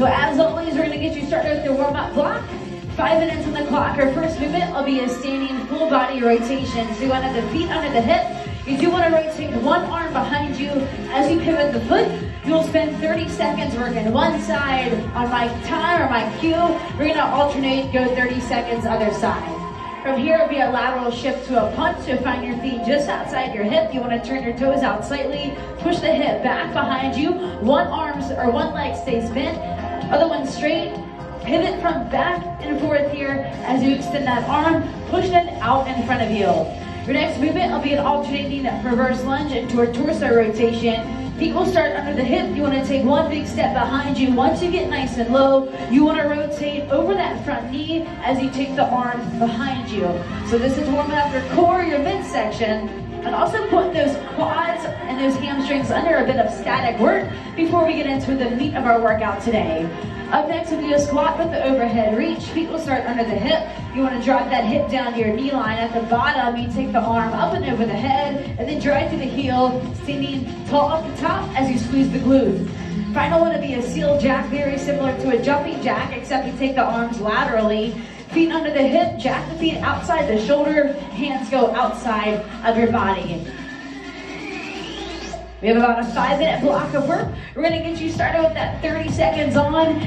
So as always, we're gonna get you started with your warm-up block. 5 minutes on the clock. Our first movement will be a standing full body rotation. So you want to have the feet under the hip. You do want to rotate one arm behind you as you pivot the foot. You'll spend 30 seconds working one side on my time or my cue. We're gonna alternate, go 30 seconds other side. From here, it'll be a lateral shift to a punch. So find your feet just outside your hip. You want to turn your toes out slightly. Push the hip back behind you. One leg stays bent, other one straight. Pivot from back and forth here as you extend that arm. Push that out in front of you. Your next movement will be an alternating reverse lunge into a torso rotation. Feet will start under the hip. You want to take one big step behind you. Once you get nice and low, you want to rotate over that front knee as you take the arm behind you. So this is warming up your core, your midsection, and also putting those quads and those hamstrings under a bit of static work before we get into the meat of our workout today. Up next, we'll do a squat with the overhead reach. Feet will start under the hip. You want to drop that hip down to your knee line. At the bottom, you take the arm up and over the head, and then drive through the heel, standing tall up the top as you squeeze the glute. Final one will be a seal jack, very similar to a jumping jack, except you take the arms laterally. Feet under the hip, jack the feet outside the shoulder, hands go outside of your body. We have about a 5-minute block of work. We're gonna get you started with that 30 seconds on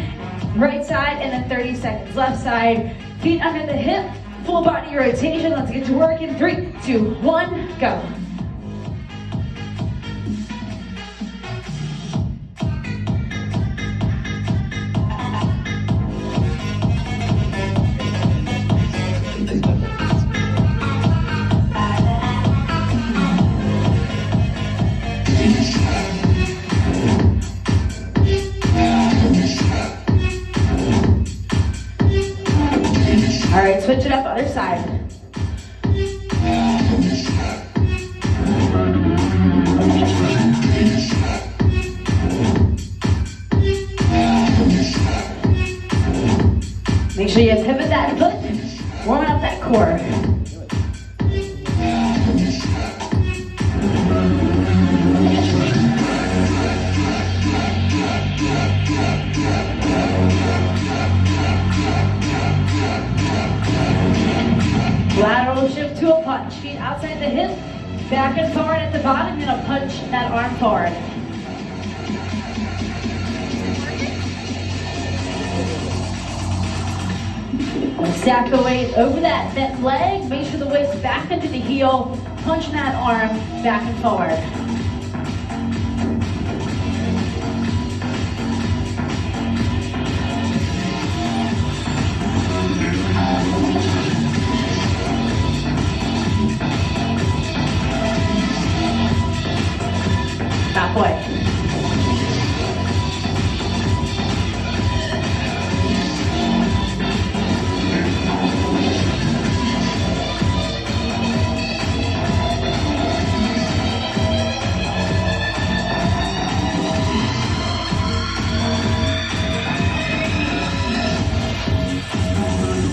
right side and then 30 seconds left side. Feet under the hip, full body rotation. Let's get you working. 3, 2, 1, go. All right, switch it up, other side. Make sure you pivot that foot, warming up that core. Lateral shift to a punch. Feet outside the hip, back and forward at the bottom. You're gonna punch that arm forward. Stack the weight over that bent leg. Make sure the weight's back into the heel. Punch that arm back and forward. Halfway.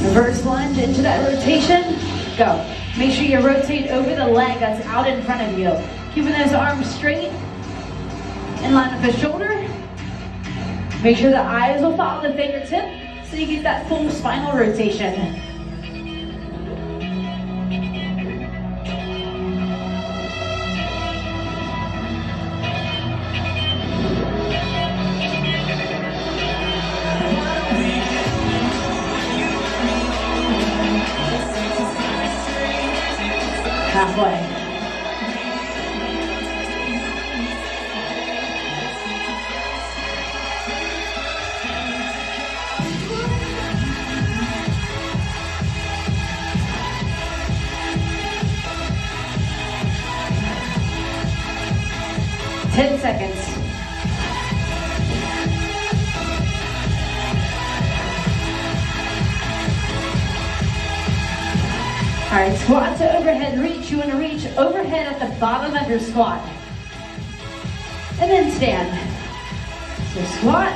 Reverse lunge into that rotation. Go. Make sure you rotate over the leg that's out in front of you. Keeping those arms straight. In line with the shoulder. Make sure the eyes will follow the fingertip so you get that full spinal rotation. Halfway. Ten seconds. All right, squat to overhead reach. You want to reach overhead at the bottom of your squat. And then stand. So squat,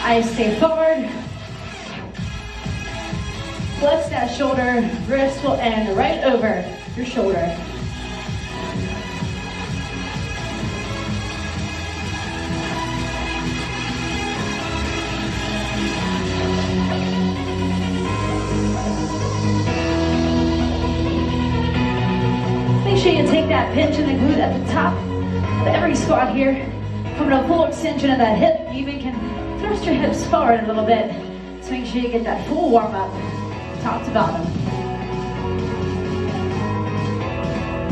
eyes stay forward. Flex that shoulder, wrist will end right over your shoulder. pinch in the glute at the top of every squat here. Coming to a full extension of that hip. You even can thrust your hips forward a little bit. So make sure you get that full warm up, top to bottom.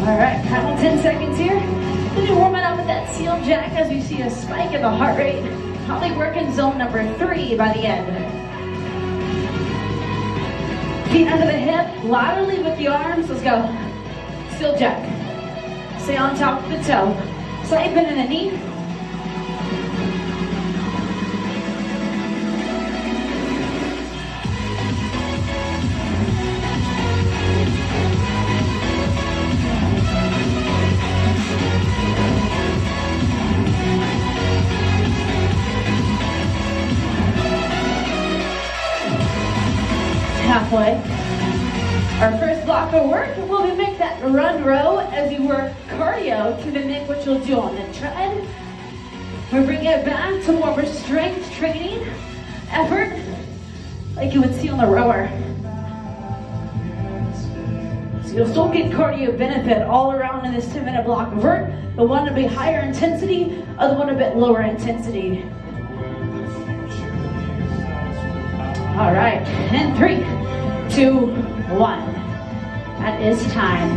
All right, final 10 seconds here. Then you warm it up with that seal jack as we see a spike in the heart rate. Probably working zone number 3 by the end. Feet under the hip, laterally with the arms. Let's go. Seal jack. Stay on top of the toe. Side bend in the knee. Halfway. Our first block of work will mimic that run row as you work cardio to mimic what you'll do on the tread. We're bringing it back to more of a strength training effort like you would see on the rower. So you'll still get cardio benefit all around in this 10-minute block of work. The one a bit higher intensity, other one a bit lower intensity. All right, and 3, 2, 1. That is time.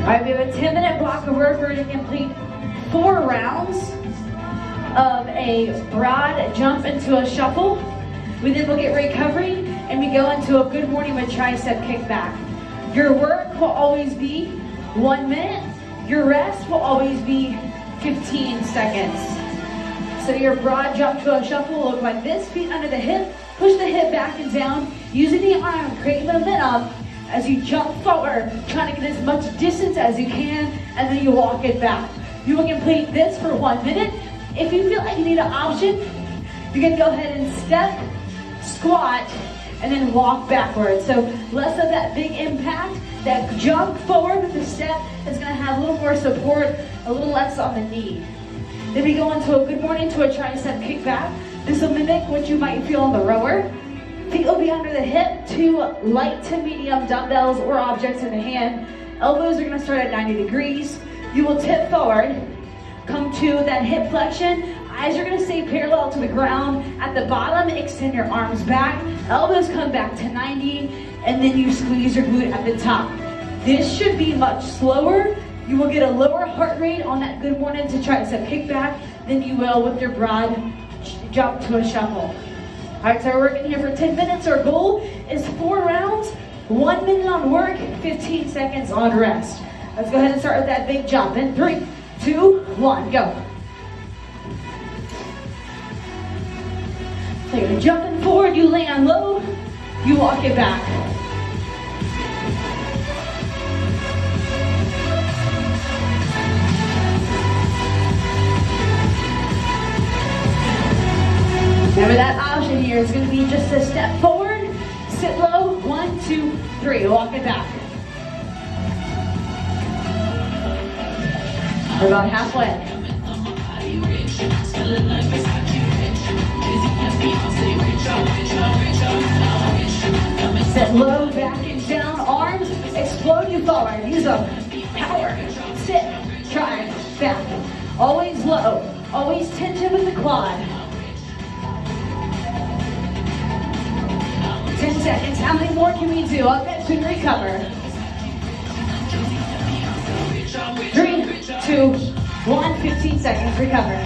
All right, we have a 10-minute block of work. We're going to complete 4 rounds of a broad jump into a shuffle. We then will get recovery, and we go into a good morning with tricep kickback. Your work will always be 1 minute. Your rest will always be 15 seconds. So your broad jump to a shuffle will look like this. Feet under the hip. Push the hip back and down. Using the arm, create momentum as you jump forward, trying to get as much distance as you can, and then you walk it back. You will complete this for 1 minute. If you feel like you need an option, you can go ahead and step, squat, and then walk backwards. So less of that big impact. That jump forward with the step is going to have a little more support, a little less on the knee. Then we go into a good morning to a tricep kickback. This will mimic what you might feel on the rower. Feet will be under the hip, 2 light to medium dumbbells or objects in the hand. Elbows are going to start at 90 degrees. You will tip forward, come to that hip flexion. Eyes are going to stay parallel to the ground. At the bottom, extend your arms back. Elbows come back to 90, and then you squeeze your glute at the top. This should be much slower. You will get a lower heart rate on that good morning to tricep kickback than you will with your broad jump to a shuffle. All right, so we're working here for 10 minutes. Our goal is 4 rounds, 1 minute on work, 15 seconds on rest. Let's go ahead and start with that big jump. In 3, 2, 1, go. So you're jumping forward, you land low, you walk it back. Remember that option here is going to be just a step forward, sit low, 1, 2, 3, walk it back. We're about halfway. Sit low, back and down, arms explode you forward. Use them. Power, sit, try, back. Always low, always tension with the quad. 10 seconds. How many more can we do? Up next, we recover. 3, 2, 1, 15 seconds. Recover.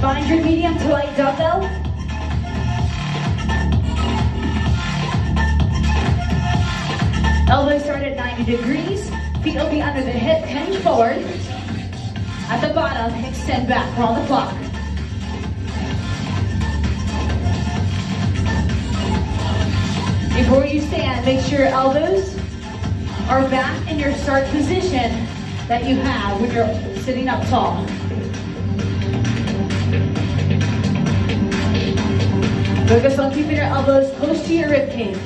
Find your medium to light dumbbell. Elbows start at 90 degrees. Feet will be under the hip, hinge forward. At the bottom, extend back. We're on the clock. Before you stand, make sure your elbows are back in your start position that you have when you're sitting up tall. Focus on keeping your elbows close to your rib cage.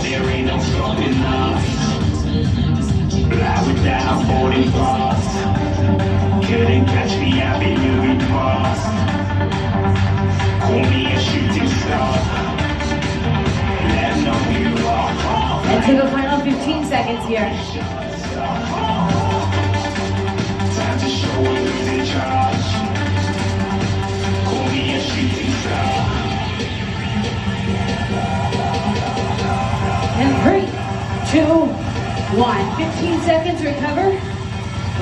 There ain't no strong enough. Fly without boarding pass. Couldn't catch me, I've been moving fast. Call me a shooting star. Into the final 15 seconds here. Time to show who's in charge. Call me a shooting star. And 3, 2, 1. 15 seconds to recover.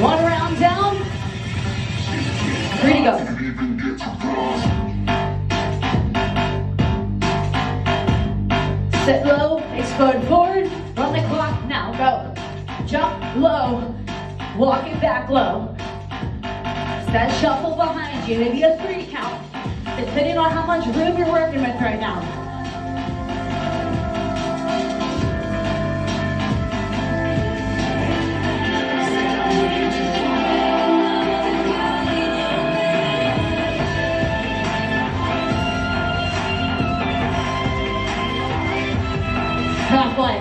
1 round down. 3 to go. Sit low, explode forward, run the clock, now go. Jump low, walk it back low. That shuffle behind you, maybe a 3 count, depending on how much room you're working with right now. Halfway.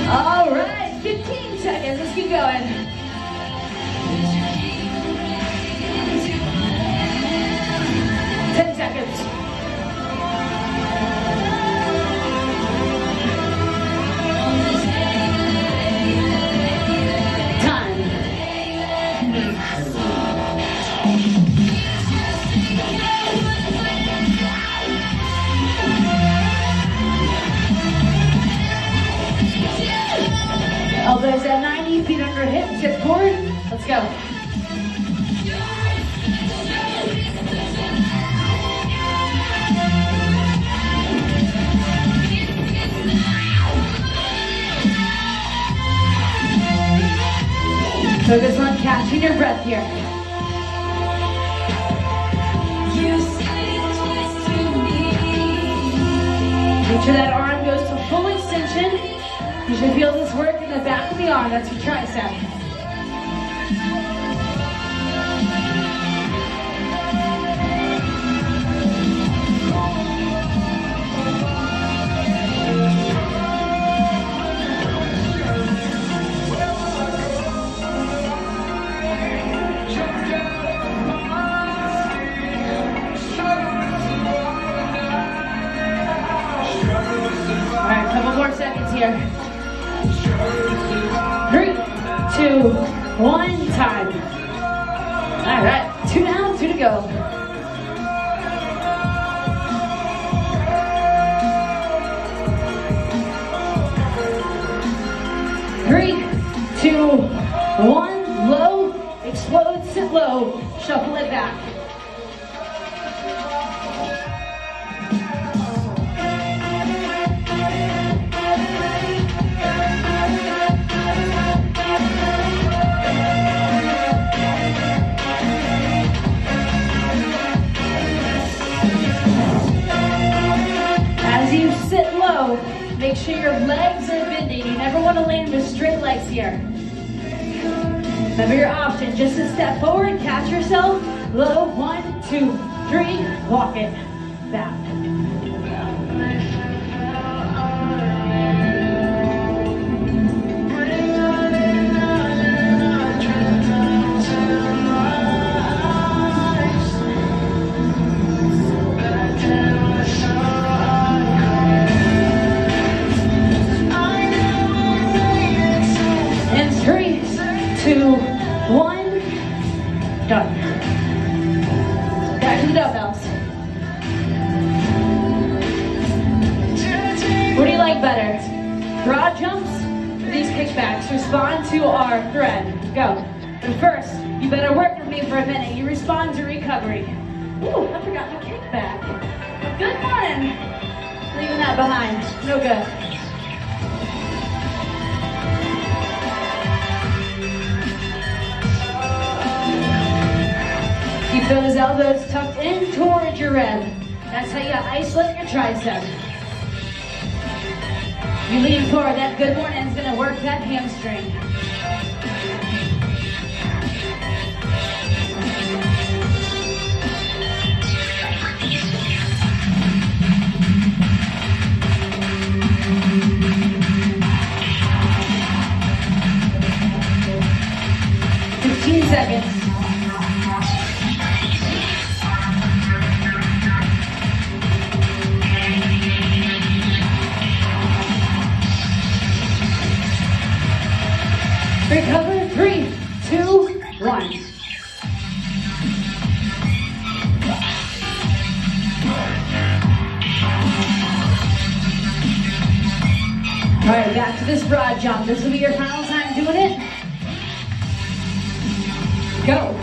All right, 15 seconds. Let's keep going. Seconds. Elbows at 90, feet under hips, hip forward. Let's go. Focus on catching your breath here. Make sure that arm goes to full extension. You should feel this work in the back of the arm. That's your tricep. All right, couple more seconds here. 3, 2, 1, time. All right, 2 down, 2 to go. Three, 2, 1, low, explode, sit low, shuffle it back. Sit low. Make sure your legs are bending. You never want to land with straight legs here. Remember your option. Just a step forward, catch yourself. Low, 1, 2, 3. Walk it back. Done. Back to the dumbbells. What do you like better? Broad jumps or these kickbacks? Respond to our thread. Go. But first, you better work with me for a minute. You respond to recovery. Ooh, I forgot my kickback. Good morning. Leaving that behind. No good. Keep those elbows tucked in towards your rib. That's how you isolate your tricep. You lean forward, that good morning is going to work that hamstring. All right, back to this broad jump. This will be your final time doing it. Go.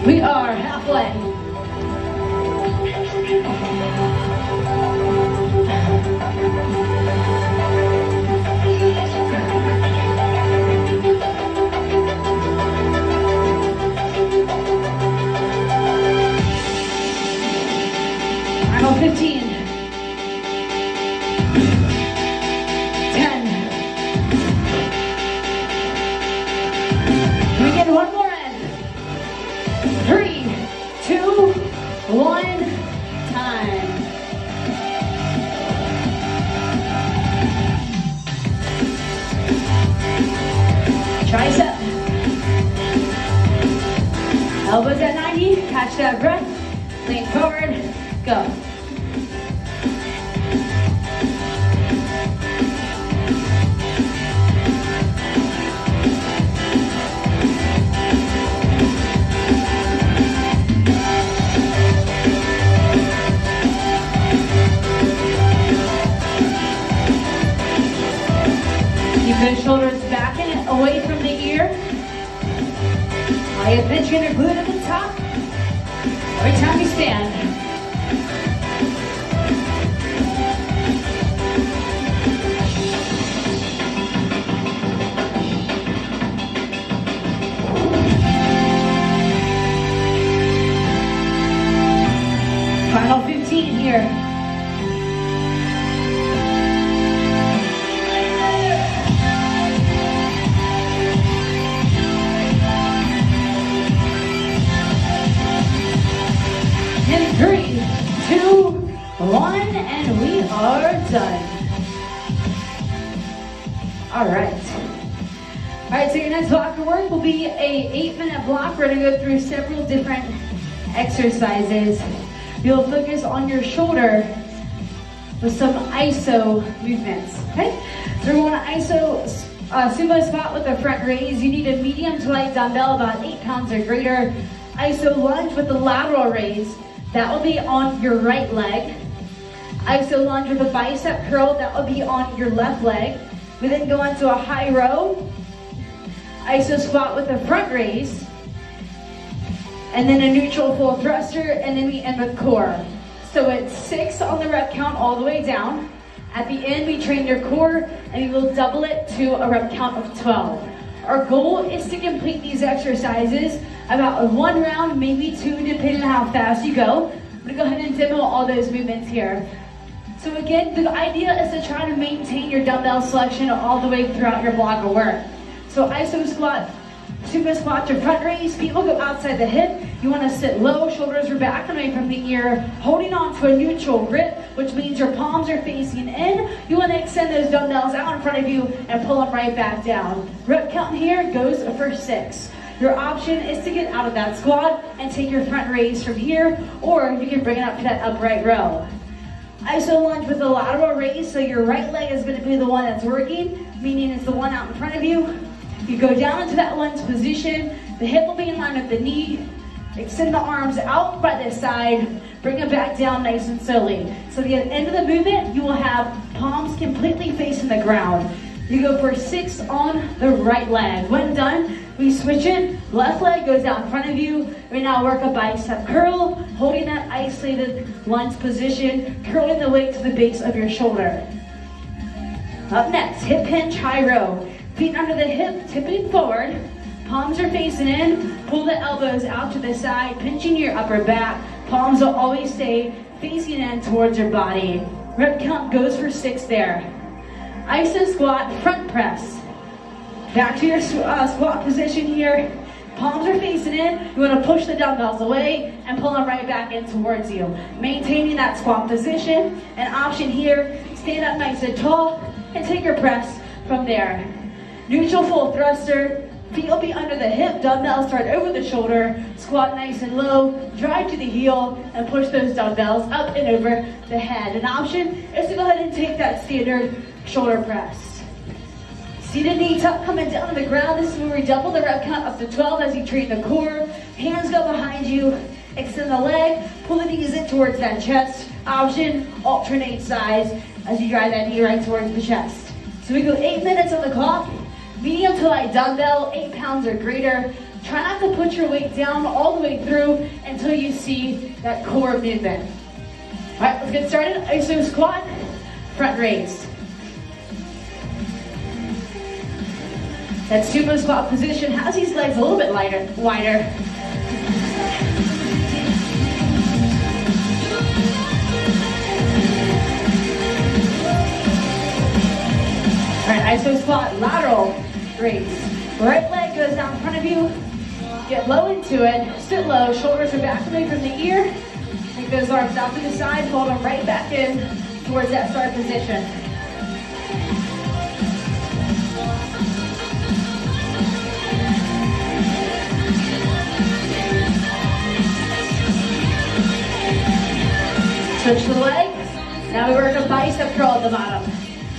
We are halfway. Final 15. 10. We get one more in. 3, 2, 1, time. Tricep. Elbows at 90, catch that breath. Lean forward, go. Keep those shoulders back and away from the ear. While you're pinching your glute at the top. Every time you stand. Final 15 here. In 3, 2, 1, and we are done. All right, so your next block of work will be a 8-minute block. We're gonna go through several different exercises. You'll focus on your shoulder with some iso movements, okay? So we're gonna iso sumo squat with a front raise. You need a medium to light dumbbell, about 8 pounds or greater. Iso lunge with the lateral raise. That will be on your right leg. Iso lunge with a bicep curl. That will be on your left leg. We then go into a high row. Iso squat with a front raise. And then a neutral full thruster, and then we end with core. So it's 6 on the rep count all the way down. At the end, we train your core, and we will double it to a rep count of 12. Our goal is to complete these exercises about 1 round, maybe 2, depending on how fast you go. I'm gonna go ahead and demo all those movements here. So again, the idea is to try to maintain your dumbbell selection all the way throughout your block of work. So iso squat, sumo squat to front raise. People go outside the hip. You wanna sit low, shoulders are back and away from the ear, holding on to a neutral grip, which means your palms are facing in. You wanna extend those dumbbells out in front of you and pull them right back down. Rep count here goes for 6. Your option is to get out of that squat and take your front raise from here, or you can bring it up to that upright row. Iso lunge with a lateral raise, so your right leg is gonna be the one that's working, meaning it's the one out in front of you. You go down into that lunge position, the hip will be in line with the knee, extend the arms out by the side, bring it back down nice and slowly. So at the end of the movement, you will have palms completely facing the ground. You go for 6 on the right leg. When done, we switch it. Left leg goes out in front of you. We now work a bicep curl, holding that isolated lunge position, curling the weight to the base of your shoulder. Up next, hip hinge, high row. Feet under the hip, tipping forward. Palms are facing in. Pull the elbows out to the side, pinching your upper back. Palms will always stay facing in towards your body. Rep count goes for 6 there. Iso squat, front press. Back to your squat position here. Palms are facing in. You want to push the dumbbells away and pull them right back in towards you. Maintaining that squat position. An option here, stand up nice and tall and take your press from there. Neutral full thruster, Feet will be under the hip, dumbbells start over the shoulder, squat nice and low, drive to the heel, and push those dumbbells up and over the head. An option is to go ahead and take that standard shoulder press. Seated knee tuck coming down to the ground. This is where we double the rep count up to 12 as you train the core. Hands go behind you, extend the leg, pull the knees in towards that chest. Option, alternate sides as you drive that knee right towards the chest. So we go 8 minutes on the clock. Medium to light dumbbell, 8 pounds or greater. Try not to put your weight down all the way through until you see that core movement. All right, let's get started. ISO squat, front raise. That sumo squat position has these legs a little bit wider. All right, ISO squat, lateral raise. Right leg goes down in front of you. Get low into it. Sit low. Shoulders are back away from the ear. Take those arms out to the side. Hold them right back in towards that start position. Switch the leg. Now we work a bicep curl at the bottom.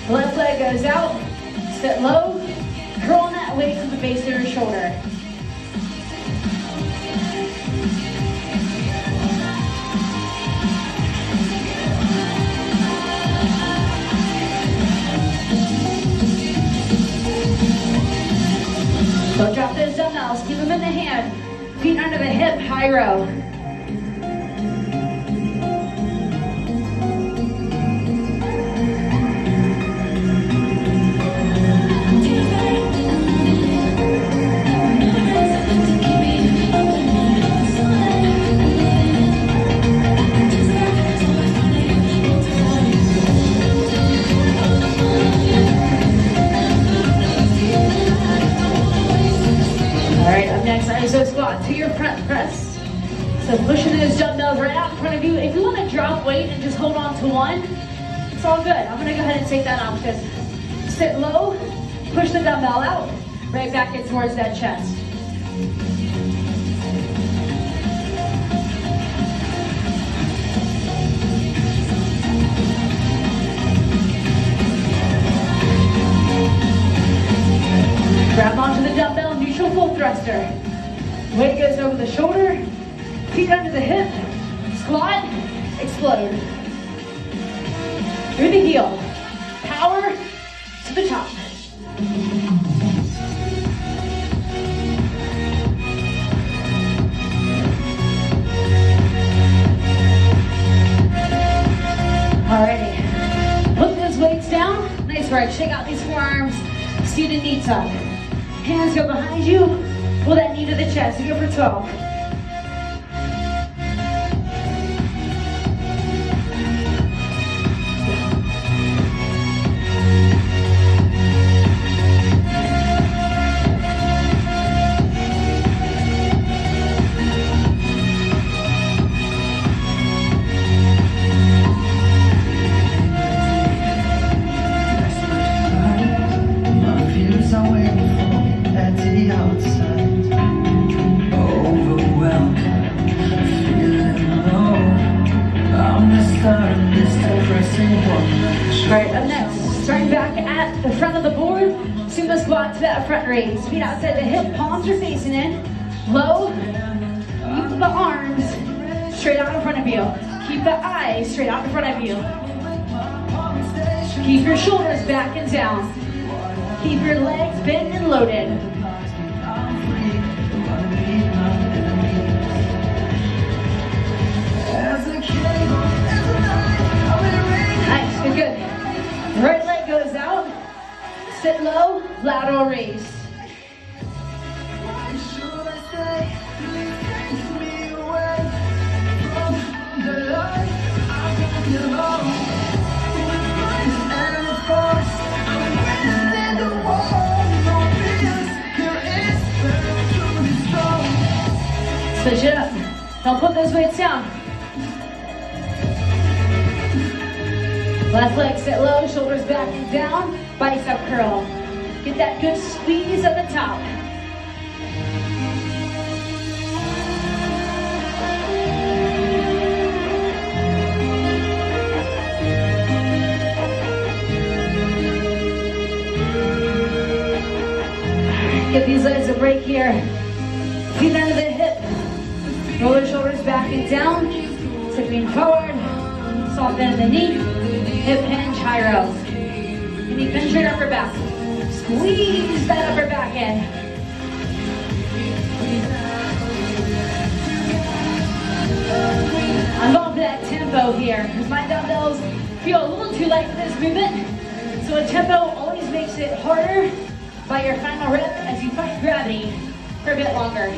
Left leg goes out, sit low, curling that weight to the base of your shoulder. Don't drop those dumbbells, keep them in the hand, feet under the hip, high row. ISO squat to your front press. So pushing those dumbbells right out in front of you. If you want to drop weight and just hold on to one, it's all good. I'm going to go ahead and take that option. Sit low, push the dumbbell out, right back in towards that chest. Grab onto the dumbbell, neutral full thruster. Weight goes over the shoulder, feet under the hip, squat, explode. Through the heel, power to the top. Alrighty, put those weights down. Nice work, shake out these forearms, seated knee tuck. Hands go behind you, pull that knee to the chest, you go for 12. Alright, up next, starting back at the front of the board, sumo squat to that front raise. Feet outside the hip, palms are facing in. Low, keep the arms straight out in front of you. Keep the eyes straight out in front of you. Keep your shoulders back and down. Keep your legs bent and loaded. Nice, good, good. Right leg goes out. Sit low, lateral raise. Switch it up. Don't put those weights down. Left leg sit low, shoulders back and down, bicep curl. Get that good squeeze at the top. Give these legs a break here. Feet under the hip. Roll the shoulders back and down. Tipping forward. Soft bend in the knee. Hip hinge, high row. And you bend your upper back. Squeeze that upper back in. I'm going for that tempo here because my dumbbells feel a little too light for this movement. So a tempo always makes it harder by your final rep as you fight gravity for a bit longer.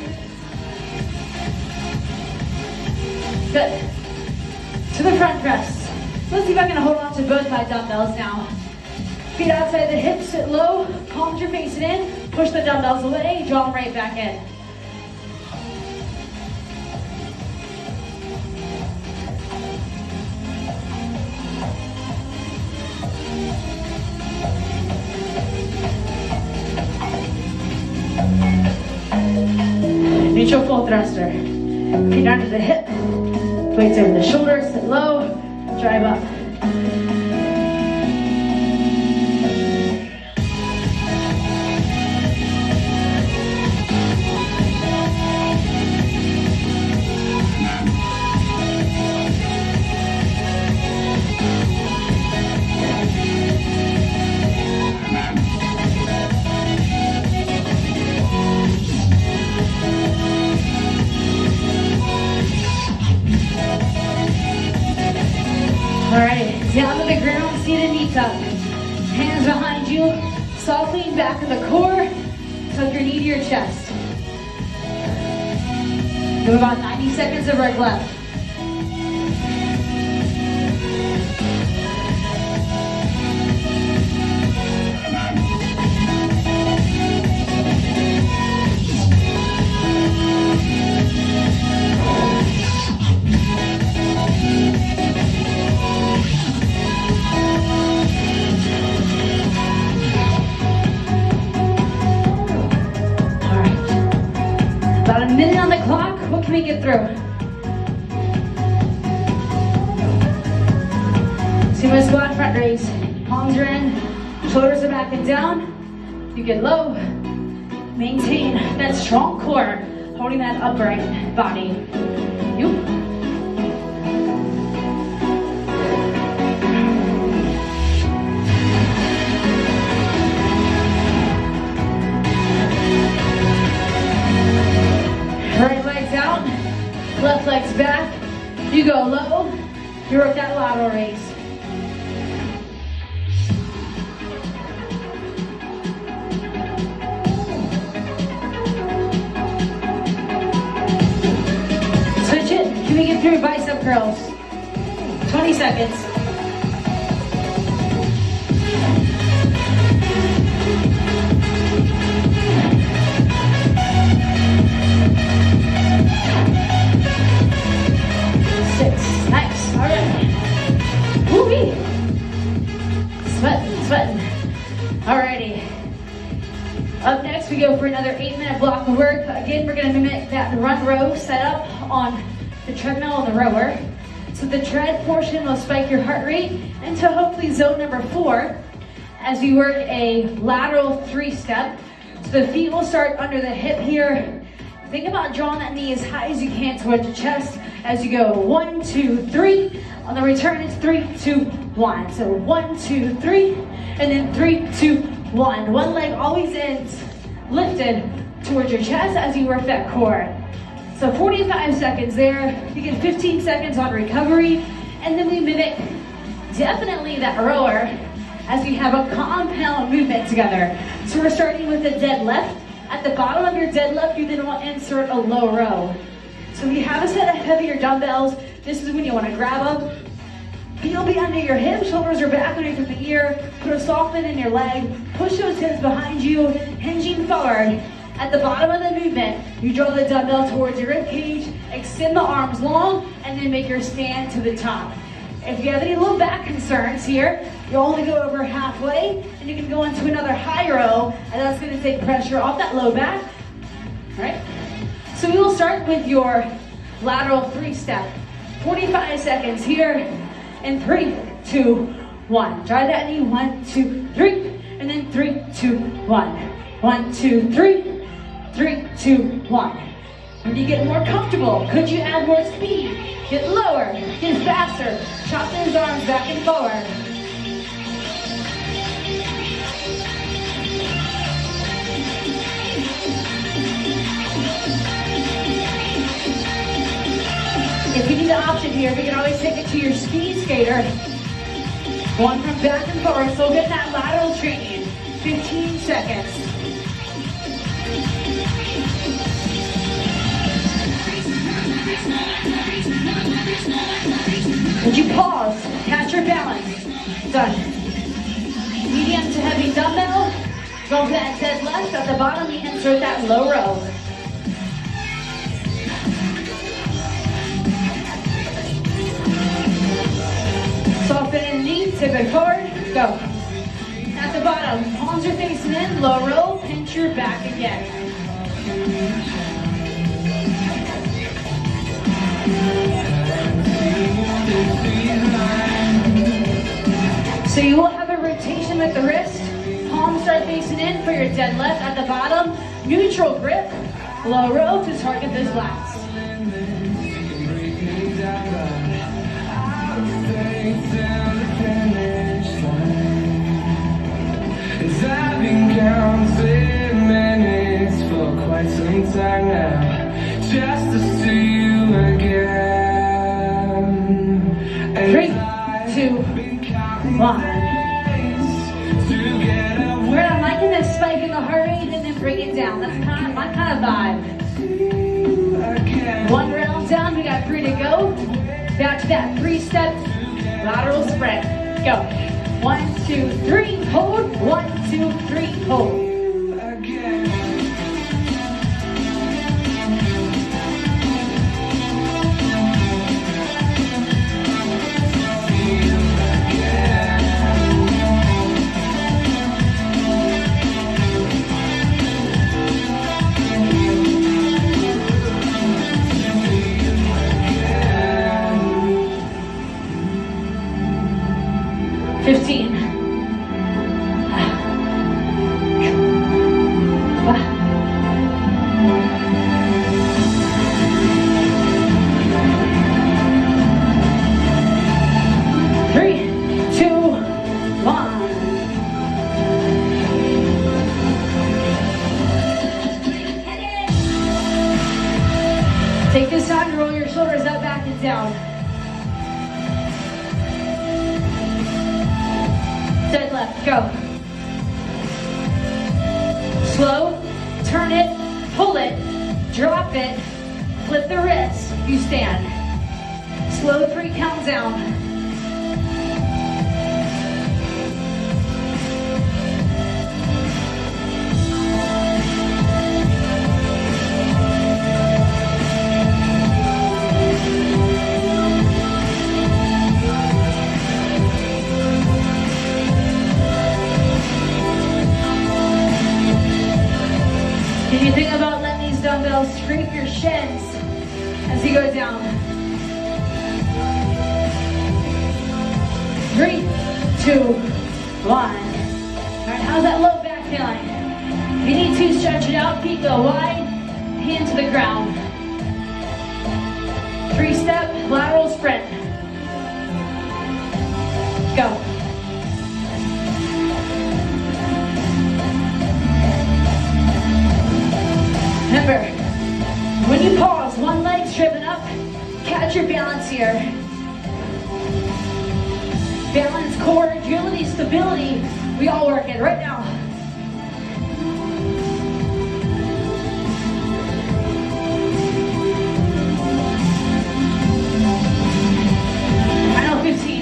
Good. To the front press. Let's see if I can hold on to both my dumbbells now. Feet outside the hips, sit low, palms are facing in, push the dumbbells away, draw them right back in. Neutral full thruster. Feet under the hip, weights over the shoulders, sit low, drive up. Alright, down to the ground, seated knee tuck. Hands behind you, soft lean back in the core, tuck your knee to your chest. We have about 90 seconds of work left. About a minute on the clock, what can we get through? Sumo squat, front raise. Palms are in, shoulders are back and down. You get low, maintain that strong core, holding that upright body. You. Right leg's out, left leg's back. You go low, you work that lateral raise. Switch it, can we get through bicep curls? 20 seconds. Nice, all right. Woo-wee. Sweating. Alrighty. Up next, we go for another 8-minute block of work. Again, we're gonna mimic that run row setup on the treadmill and the rower. So the tread portion will spike your heart rate into hopefully zone number 4 as we work a lateral 3-step. So the feet will start under the hip here. Think about drawing that knee as high as you can towards your chest as you go 1, 2, 3. On the return, it's 3, 2, 1. So 1, 2, 3, and then 3, 2, 1. One leg always ends lifted towards your chest as you work that core. So 45 seconds there. You get 15 seconds on recovery, and then we mimic definitely that rower as we have a compound movement together. So we're starting with the deadlift. At the bottom of your deadlift, you then want to insert a low row. So if you have a set of heavier dumbbells, this is when you want to grab them. Feet will be under your hips, shoulders are back underneath the ear. Put a soft bend in your leg. Push those hips behind you, hinging forward. At the bottom of the movement, you draw the dumbbell towards your rib cage, extend the arms long, and then make your stand to the top. If you have any low back concerns here, you'll only go over halfway, and you can go into another high row, and that's going to take pressure off that low back. All right? So we will start with your lateral 3-step. 45 seconds here, and 3, 2, 1. Drive that knee, 1, 2, 3, and then 3, 2, 1. 1, 2, 3. 3, 2, 1. When you get more comfortable, could you add more speed? Get lower, get faster. Chop those arms back and forward. If you need the option here, we can always take it to your speed skater. One from back and forward, so get that lateral training. 15 seconds. Would you pause? Catch your balance. Done. Medium to heavy dumbbell. Go to that deadlift. At the bottom, we insert that low row. Soften in knee, tip it forward, go. At the bottom, palms are facing in, low row, pinch your back again. So you will have a rotation with the wrist. Palms start facing in for your deadlift. At the bottom, neutral grip, low row to target those lats. I've been counting minutes for quite some time now, just to see you again. And 3, 2, 1. We're not liking this spike in the heart rate and then bring it down. That's my kind of vibe. One round down, we got 3 to go. Back to that 3-step lateral sprint. Go. 1, 2, 3, hold. 1, 2, 3, hold. Take this time to roll your shoulders up, back, and down. Deadlift, go. Slow, turn it, pull it, drop it, flip the wrist, you stand. Slow 3 count down. Can you think about letting these dumbbells scrape your shins as you go down? 3, 2, 1. All right, how's that low back feeling? If you need to, stretch it out, feet go wide, hand to the ground. 3-step lateral sprint. Go. Remember, when you pause, one leg driven up, catch your balance here. Balance, core, agility, stability, we all work it right now. Final 15.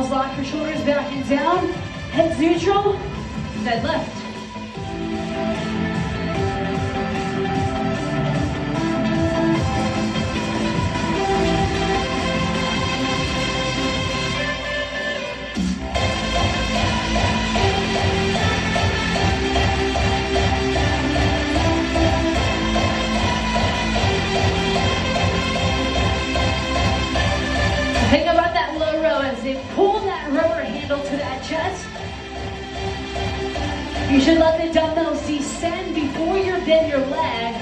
Lock your shoulders back and down. Head's neutral, deadlift. Think about that low row as they pull that rubber handle to that chest. You should let the dumbbells descend before you bend your leg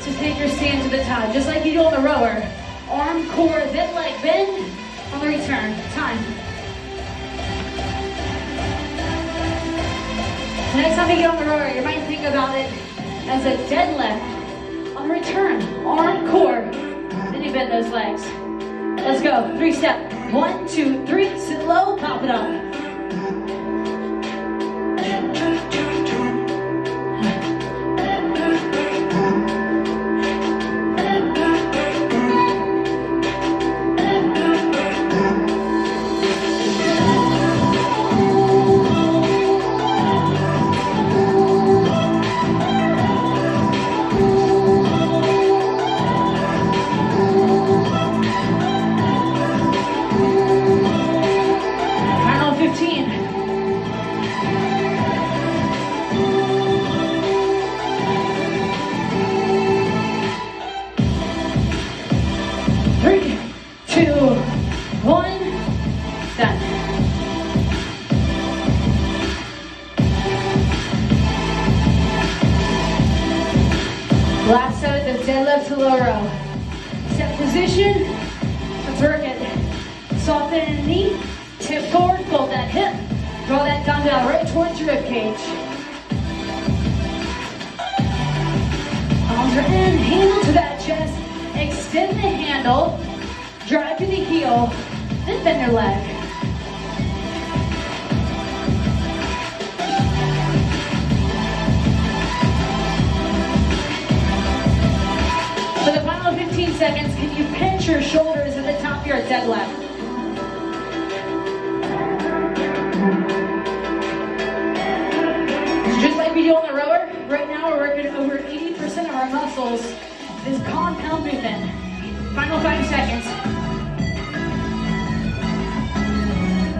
to take your stand to the top, just like you do on the rower. Arm, core, then leg bend on the return. Time. The next time you get on the rower, you might think about it as a deadlift. On the return, arm, core, then you bend those legs. Let's go. 3-step. 1, 2, 3. Sit low. Pop it up. Final 15. 3, 2, 1. Done. Last set of the deadlift to low row. Set position. Let's work it. Soften in the knee. Tip forward. Fold that hip. Draw that dumbbell right towards your rib cage. Arms are in. Handle to that chest. Extend the handle. Drive to the heel. Then bend your leg. For the final 15 seconds, can you pinch your shoulders at the top of your deadlift? Just like we do on the rower, right now we're working over 80% of our muscles. This compound movement. Final 5 seconds.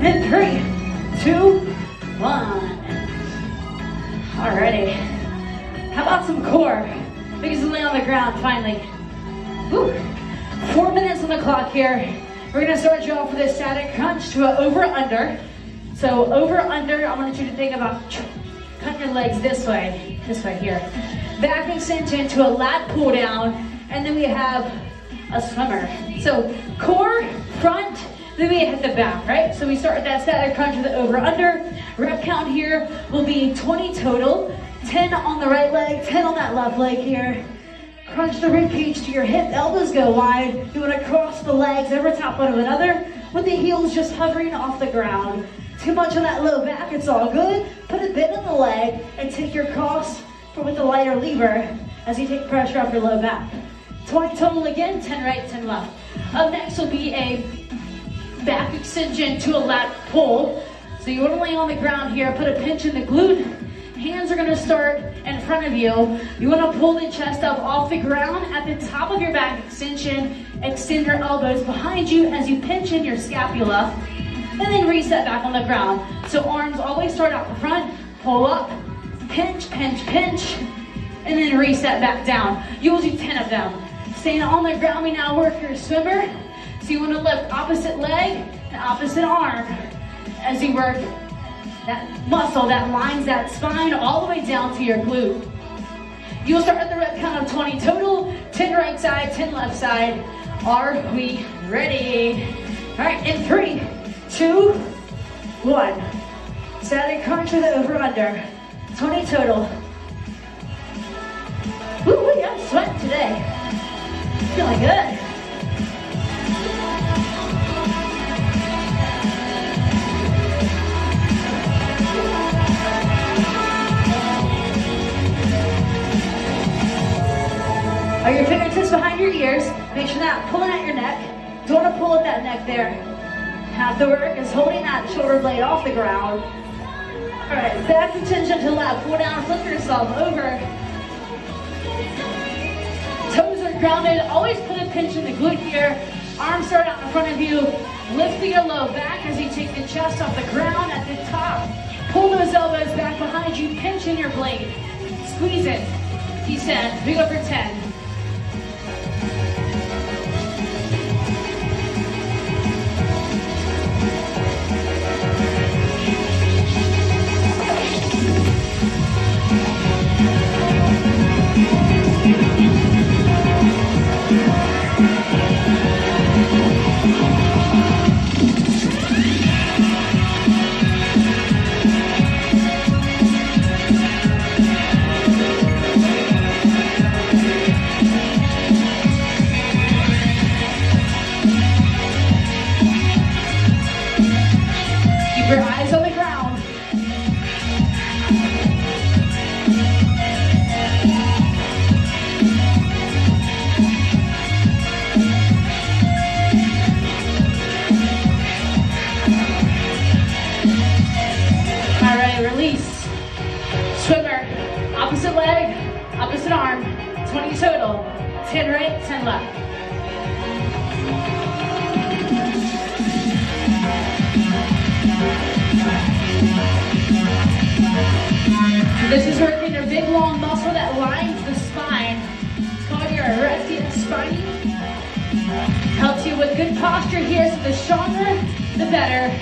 And 3, 2, 1. Alrighty. How about some core? We can lay on the ground finally. Woo. 4 minutes on the clock here. We're gonna start you off with a static crunch to an over-under. So over-under, I want you to think about cutting your legs this way here. Back extension to a lat pull down, and then we have a swimmer. So core, front, then we hit the back, right? So we start with that static crunch with the over-under. Rep count here will be 20 total. 10 on the right leg, 10 on that left leg here. Crunch the rib cage to your hip, elbows go wide. You want to cross the legs over top one of another with the heels just hovering off the ground. Too much on that low back, it's all good. Put a bit on the leg and take your cross with the lighter lever as you take pressure off your low back. 20 total again, 10 right, 10 left. Up next will be a back extension to a lat pull. So you want to lay on the ground here, put a pinch in the glute. Hands are gonna start in front of you. You wanna pull the chest up off the ground at the top of your back extension. Extend your elbows behind you as you pinch in your scapula. And then reset back on the ground. So arms always start out the front, pull up, pinch, pinch, pinch, and then reset back down. You will do 10 of them. Staying on the ground, we now work your swimmer. So you wanna lift opposite leg and opposite arm as you work that muscle that lines that spine all the way down to your glute. You'll start with the rep count of 20 total, 10 right side, 10 left side. Are we ready? All right, in 3, 2, 1. Static crunch with the over under. 20 total. Woo, I'm sweating today. Feeling good. Are your fingertips behind your ears? Make sure that pulling at your neck. Don't want to pull at that neck there. Half the work is holding that shoulder blade off the ground. Alright, back attention to left. Pull down, flip yourself over. Toes are grounded. Always put a pinch in the glute here. Arms start out in front of you. Lifting your low back as you take the chest off the ground at the top. Pull those elbows back behind you. Pinch in your blade. Squeeze it. Descend. We go for 10. Your eyes on the ground. All right, release. Swimmer, opposite leg, opposite arm, 20 total. 10 right, 10 left. This is working your big long muscle that lines the spine. It's called your Orangetheory spine. Helps you with good posture here, so the stronger, the better.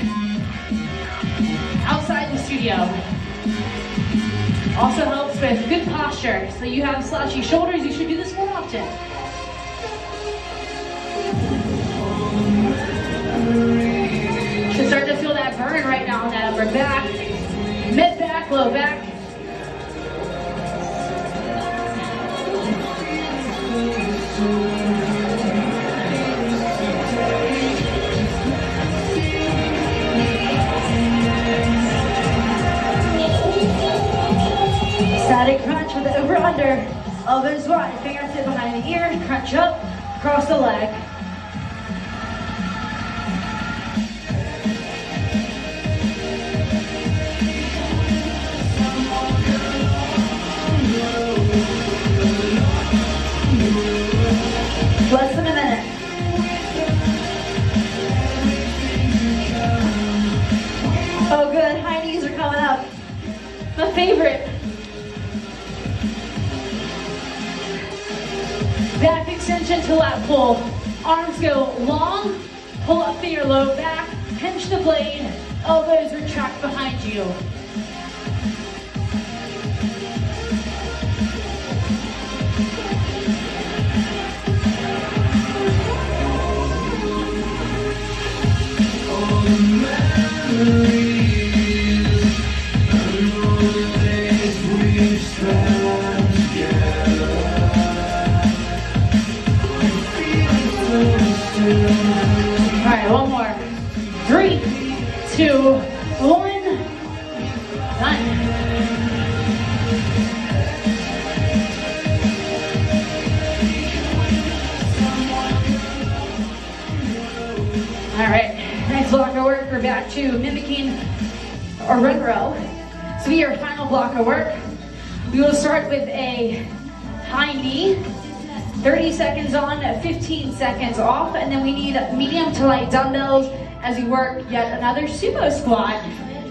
Outside the studio. Also helps with good posture. So you have slouchy shoulders, you should do this more often. Should start to feel that burn right now on that upper back. Mid back, low back. Static crunch with the over-under. Elbows wide, fingertip behind the ear, crunch up, across the leg. Less than a minute. Oh good, high knees are coming up. My favorite. Back extension to lat pull. Arms go long, pull up through your low back, pinch the blade, elbows retract behind you. All right, one more. 3, 2, 1. Done. All right, next block of work, we're back to mimicking a run row. So your final block of work, we will start with a high knee. 30 seconds on, 15 seconds off, and then we need medium to light dumbbells as we work yet another sumo squat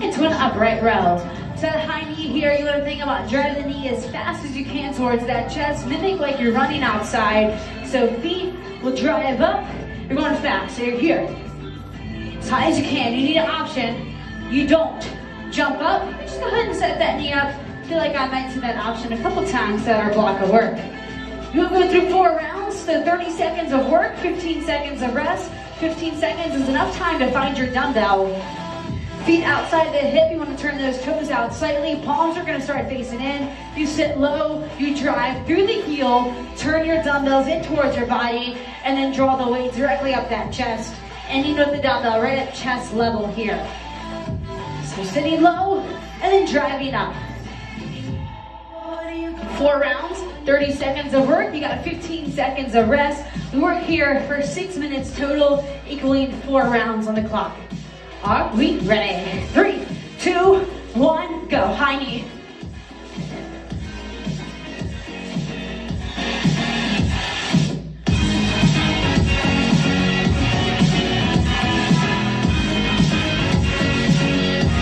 into an upright row. So that high knee here, you want to think about driving the knee as fast as you can towards that chest, mimic like you're running outside. So feet will drive up, you're going fast, so you're here. As high as you can, you need an option. You don't jump up, just go ahead and set that knee up. I feel like I might see that option a couple times at our block of work. You'll go through 4 rounds, so 30 seconds of work, 15 seconds of rest. 15 seconds is enough time to find your dumbbell. Feet outside the hip, you want to turn those toes out slightly. Palms are going to start facing in. You sit low, you drive through the heel, turn your dumbbells in towards your body, and then draw the weight directly up that chest. And you know the dumbbell right at chest level here. So sitting low, and then driving up. 4 rounds, 30 seconds of work, you got 15 seconds of rest. We work here for 6 minutes total, equaling 4 rounds on the clock. Are we ready? 3, 2, 1, go. High knee.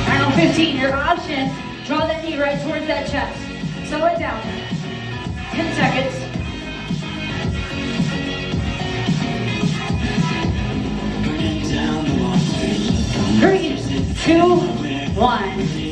Final 15, your option, draw that knee right towards that chest. Slow it down. 10 seconds. 3, 2, 1.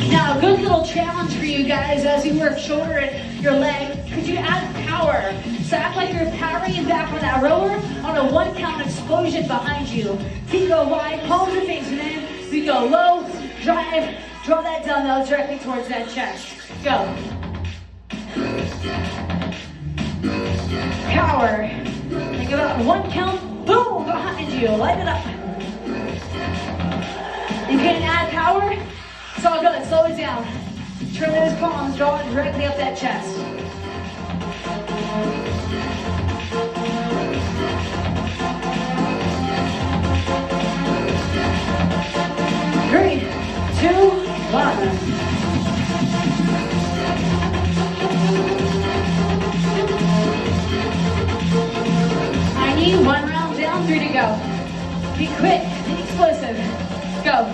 Now, a good little challenge for you guys as you work shoulder and your leg. Could you add power? So act like you're powering back on that rower on a 1 count explosion behind you. Feet go wide, palms are facing in. We go low, drive, draw that dumbbell directly towards that chest. Go. Power. Think about 1 count, boom, behind you. Light it up. You can add power. It's all good. Slow it down. Turn those palms, draw it directly up that chest. Three, 2, 1. I need 1 round down, 3 to go. Be quick, be explosive. Go.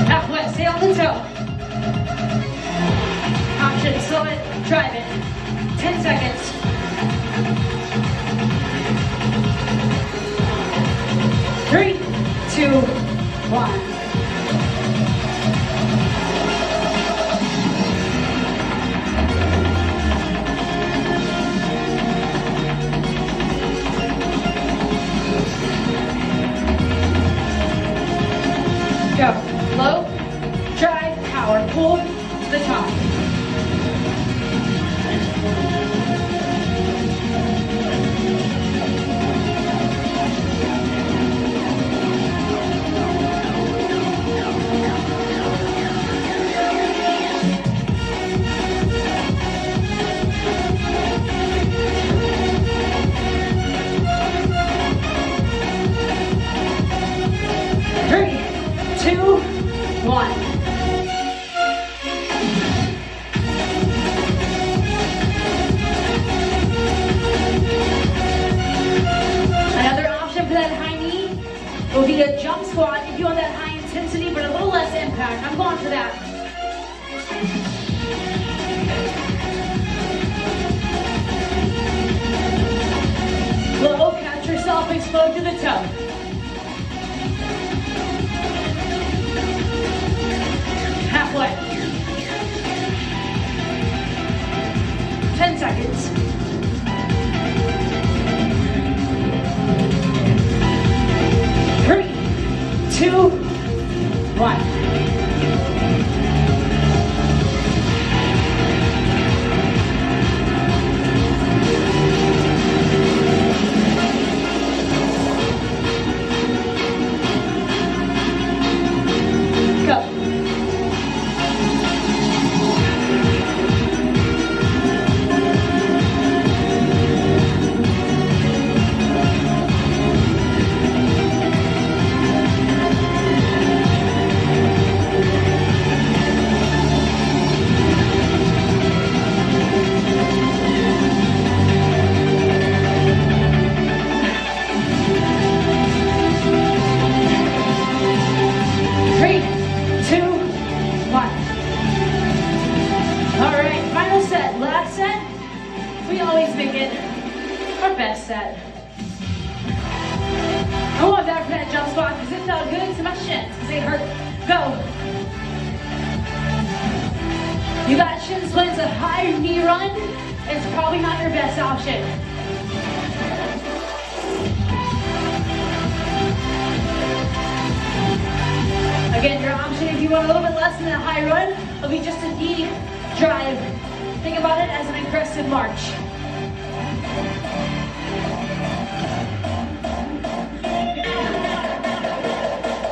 Halfway, stay on the toe. Option, slow it, drive it. 10 seconds. 3, 2, 1. Go. Low, drive, power, pull to the top. Three, 2, 1. Another option for that high knee will be a jump squat if you want that high intensity but a little less impact. I'm going for that. Low, catch yourself, explode to the toe. Halfway. 10 seconds. 3, 2, 1. Set. I want back for that jump squat because it felt good to my shins because they hurt. Go. You got shin splints, a high knee run. It's probably not your best option. Again, your option if you want a little bit less than a high run will be just a knee drive. Think about it as an aggressive march.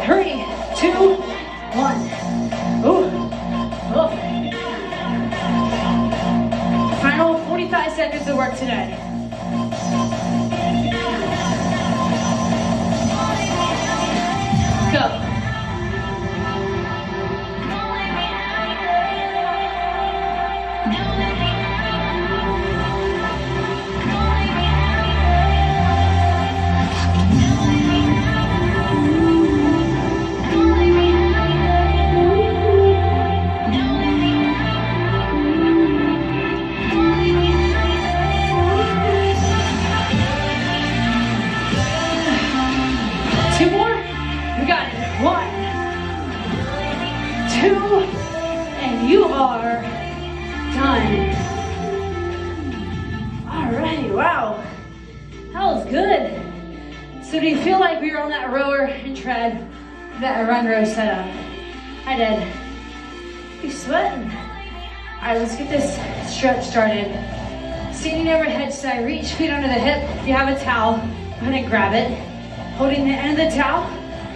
Three, 2, today. Go. Two more. We got it. 1, 2, and you are done. Alrighty, wow. That was good. So do you feel like we were on that rower and tread, that run row setup? I did. You sweating? Alright, let's get this stretch started. Standing overhead side, reach feet under the hip. If you have a towel, go ahead and grab it. Holding the end of the towel,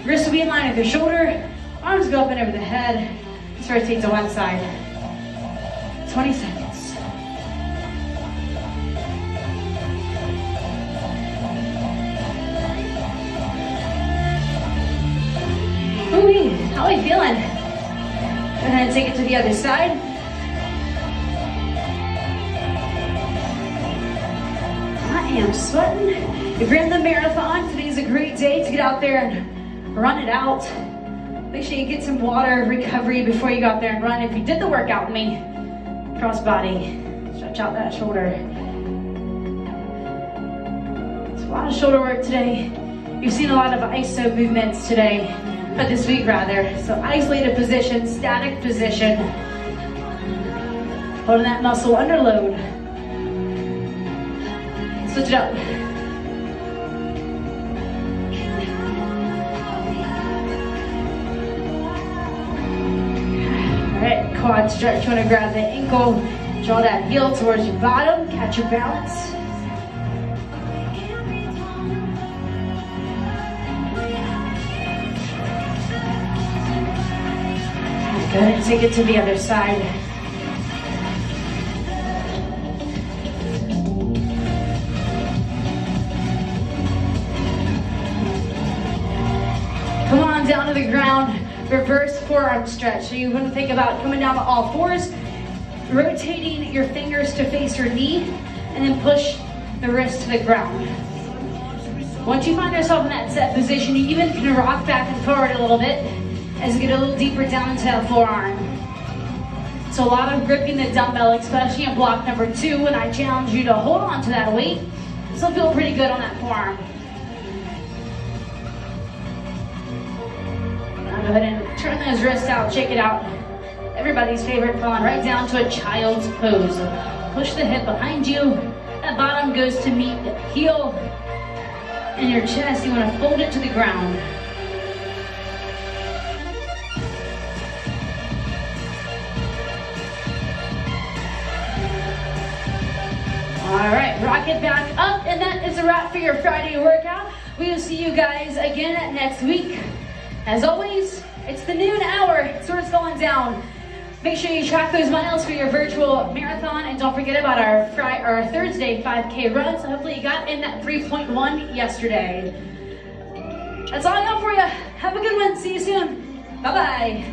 wrists will be in line with your shoulder, arms go up and over the head. Let's rotate to one side. 20 seconds. Ooh, how are we feeling? Go ahead and take it to the other side. I am sweating. If you're in the marathon, today's a great day to get out there and run it out. Make sure you get some water, recovery before you go out there and run. If you did the workout with me, cross body, stretch out that shoulder. It's a lot of shoulder work today. You've seen a lot of ISO movements today, but this week rather. So isolated position, static position. Holding that muscle under load. Switch it up. Alright, quad stretch. You want to grab the ankle, draw that heel towards your bottom, catch your balance. Go ahead and take it to the other side. Come on down to the ground, reverse forearm stretch. So you want to think about coming down to all fours, rotating your fingers to face your knee, and then push the wrist to the ground. Once you find yourself in that set position, you even can rock back and forward a little bit as you get a little deeper down into that forearm. So a lot of gripping the dumbbell, especially in block number 2, and I challenge you to hold on to that weight. This will feel pretty good on that forearm. Go ahead and turn those wrists out, shake it out. Everybody's favorite, falling right down to a child's pose. Push the hip behind you. That bottom goes to meet the heel. And your chest, you want to fold it to the ground. All right, rock it back up, and that is a wrap for your Friday workout. We will see you guys again next week. As always, it's the noon hour, so it's going down. Make sure you track those miles for your virtual marathon, and don't forget about our Thursday 5K run. So hopefully you got in that 3.1 yesterday. That's all I got for you. Have a good one. See you soon. Bye-bye.